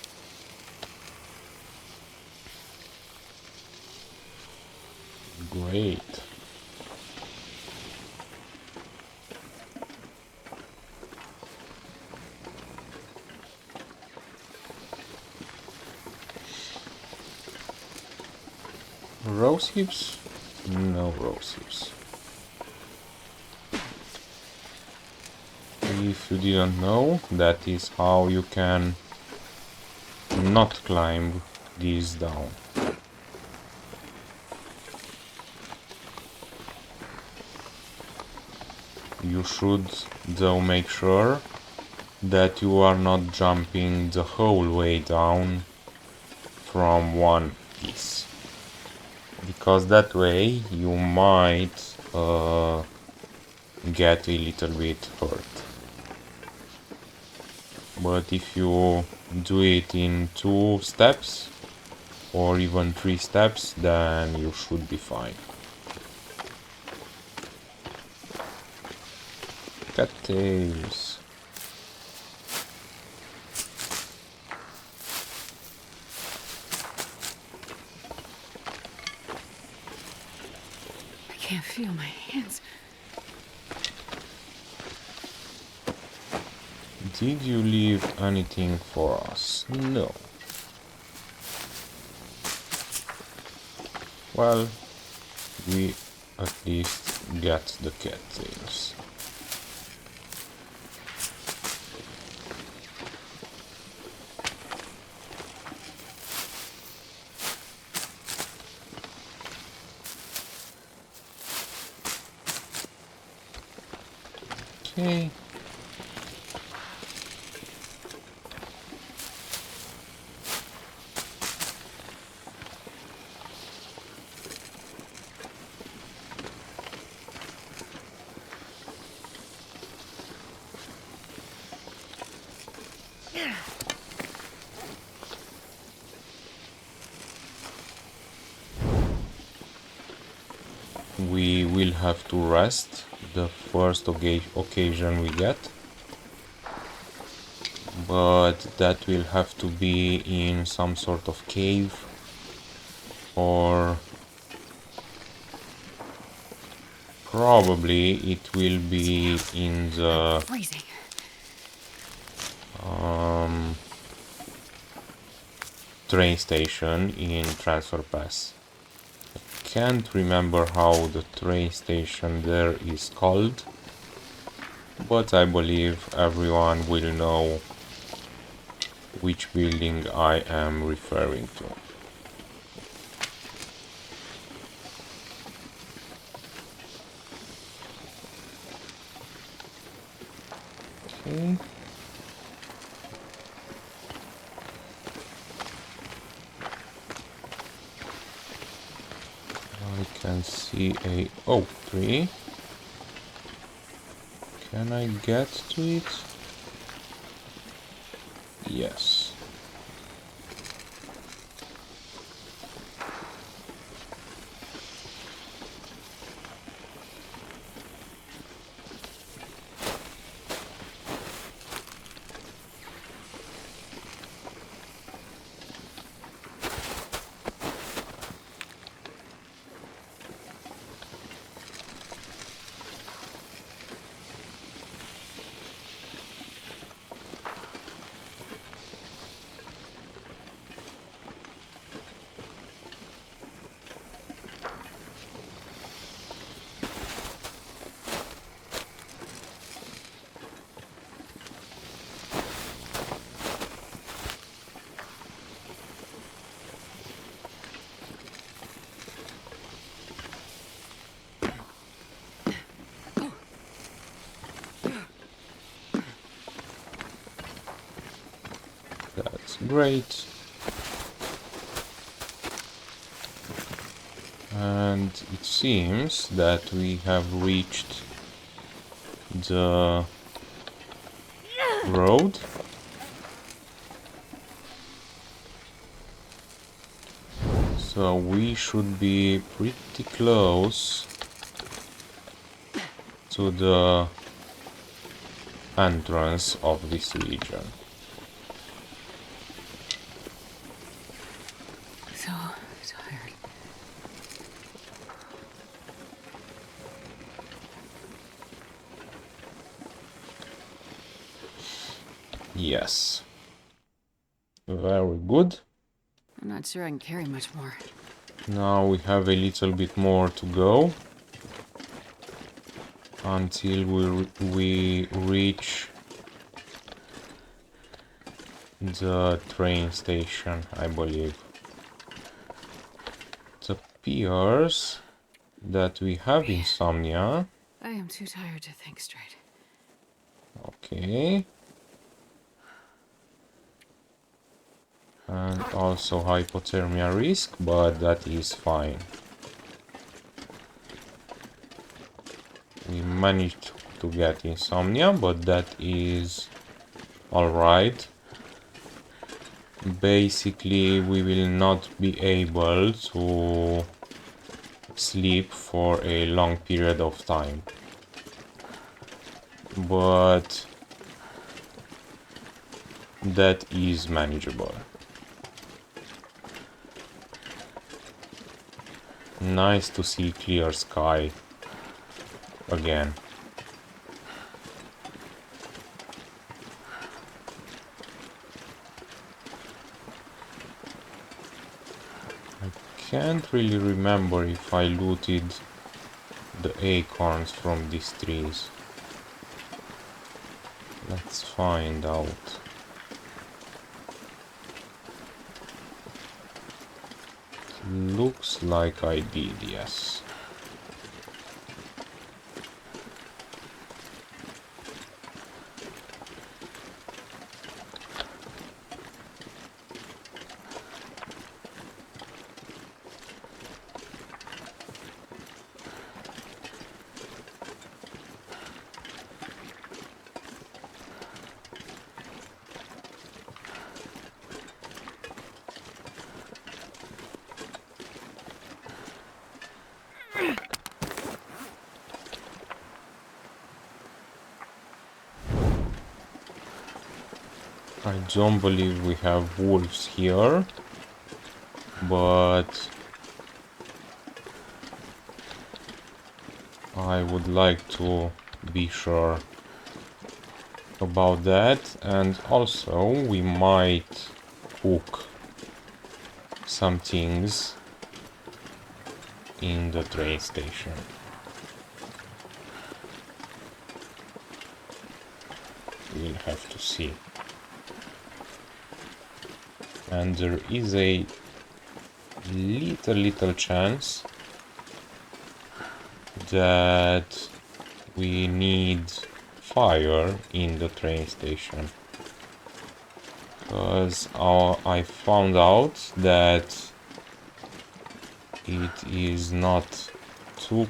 Great. Rose hips? No rose hips. If you didn't know, that is how you can not climb these down. You should though make sure that you are not jumping the whole way down from one piece, because that way you might get a little bit hurt. But if you do it in 2 steps or even 3 steps, then you should be fine. Cattails. can't feel my hands. Did you leave anything for us? No. Well, we at least get the cattails. Okay. We will have to rest the first occasion we get, but that will have to be in some sort of cave, or probably it will be in the Freezing. train station in Transfer Pass. Can't remember how the train station there is called, but I believe everyone will know which building I am referring to. Okay. I can see a oak tree. Can I get to it? Yes. That's great. And it seems that we have reached the road. So we should be pretty close to the entrance of this region. So tired. Yes. Very good. I'm not sure I can carry much more. Now we have a little bit more to go until we reach the train station, I believe. It appears that we have insomnia. I am too tired to think straight. Okay. And also hypothermia risk, but that is fine. We managed to get insomnia, but that is alright. Basically, we will not be able to sleep for a long period of time. But that is manageable. Nice to see clear sky again. I can't really remember if I looted the acorns from these trees. Let's find out. Looks like I did, yes. I don't believe we have wolves here, but I would like to be sure about that. And also we might cook some things in the train station. We'll have to see. And there is a little chance that we need fire in the train station, because I found out that it is not too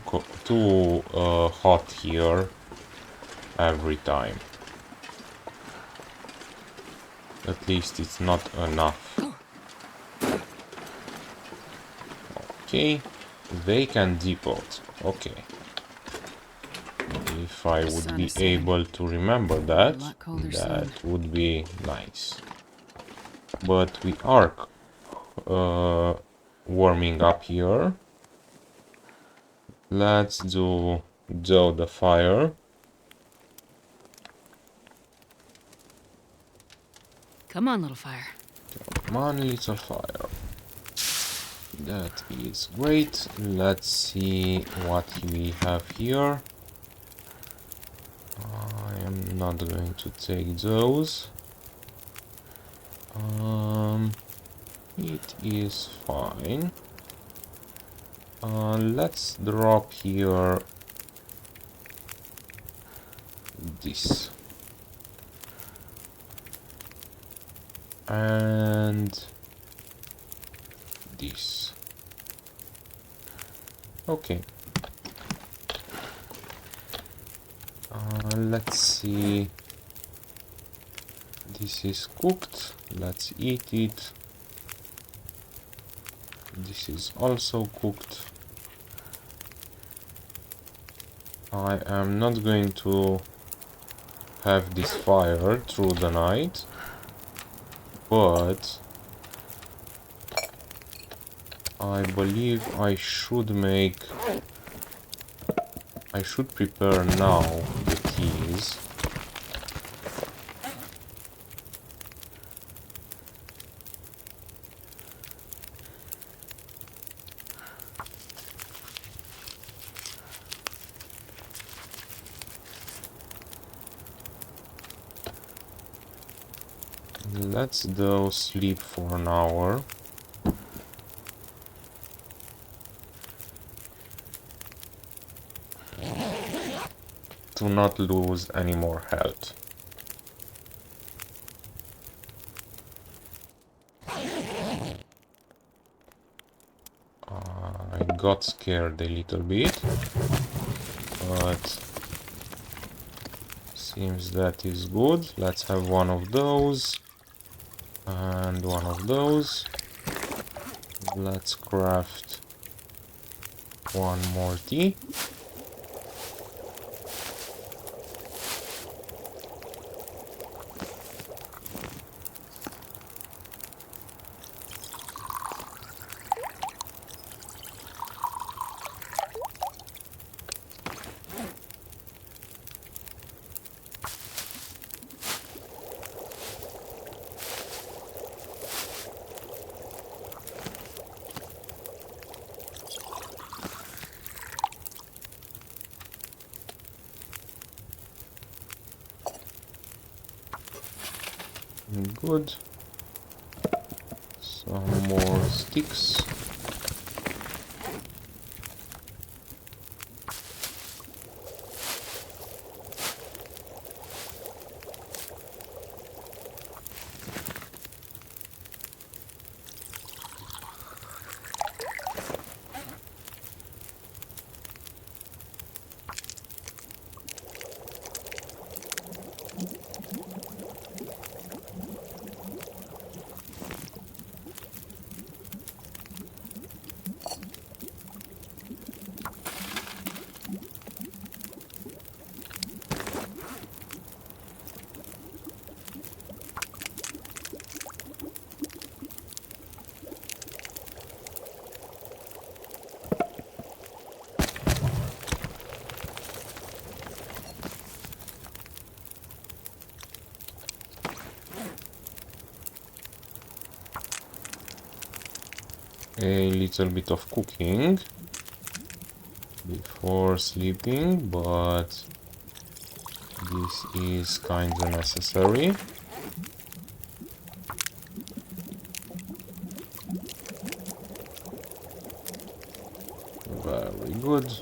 hot here every time. At least it's not enough. Okay, Vacant Depot. Okay. If I would be able to remember that, that would be nice. But we are warming up here. Let's do the fire. Come on, little fire. Come on, little fire. That is great. Let's see what we have here. I am not going to take those. It is fine. Let's drop here this. And this. Okay. Let's see. This is cooked. Let's eat it. This is also cooked. I am not going to have this fire through the night, but I believe I should prepare now the keys. Let's go sleep for an hour. To not lose any more health. I got scared a little bit, but seems that is good. Let's have one of those and one of those. Let's craft one more tea. Good. Some more sticks. A little bit of cooking before sleeping, but this is kinda necessary. Very good.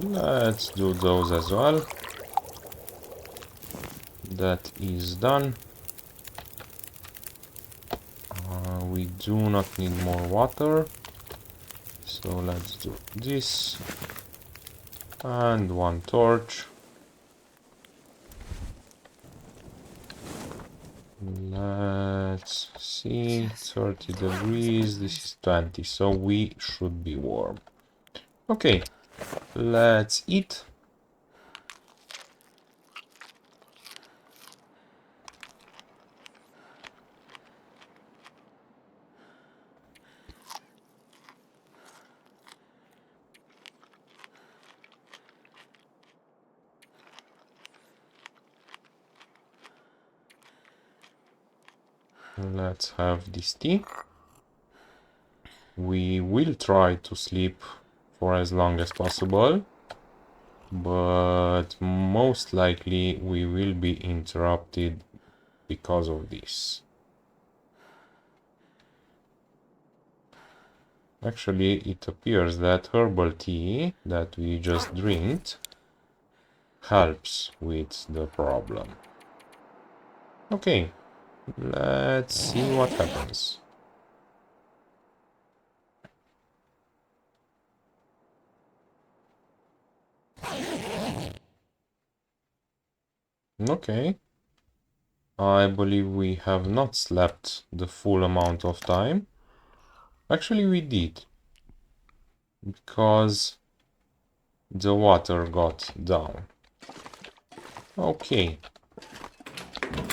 Let's do those as well. That is done. We do not need more water, so let's do this. And one torch. Let's see, 30 degrees, this is 20, so we should be warm. Okay, let's eat. Let's have this tea. We will try to sleep for as long as possible, but most likely we will be interrupted because of this. Actually, it appears that herbal tea that we just drank helps with the problem. Okay, let's see what happens. Okay. I believe we have not slept the full amount of time. Actually, we did, because the water got down. Okay.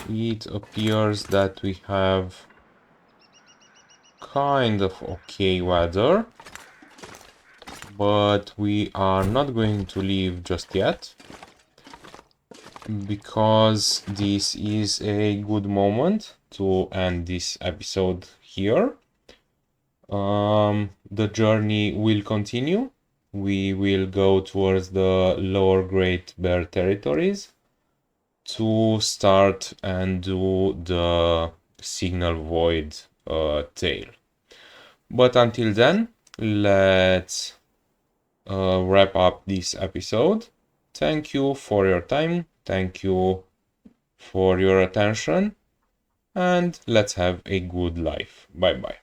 It appears that we have kind of okay weather, but we are not going to leave just yet, because this is a good moment to end this episode here. The journey will continue. We will go towards the lower Great Bear territories to start and do the Signal Void tale. But until then, let's wrap up this episode. Thank you for your time. Thank you for your attention. And let's have a good life. Bye bye.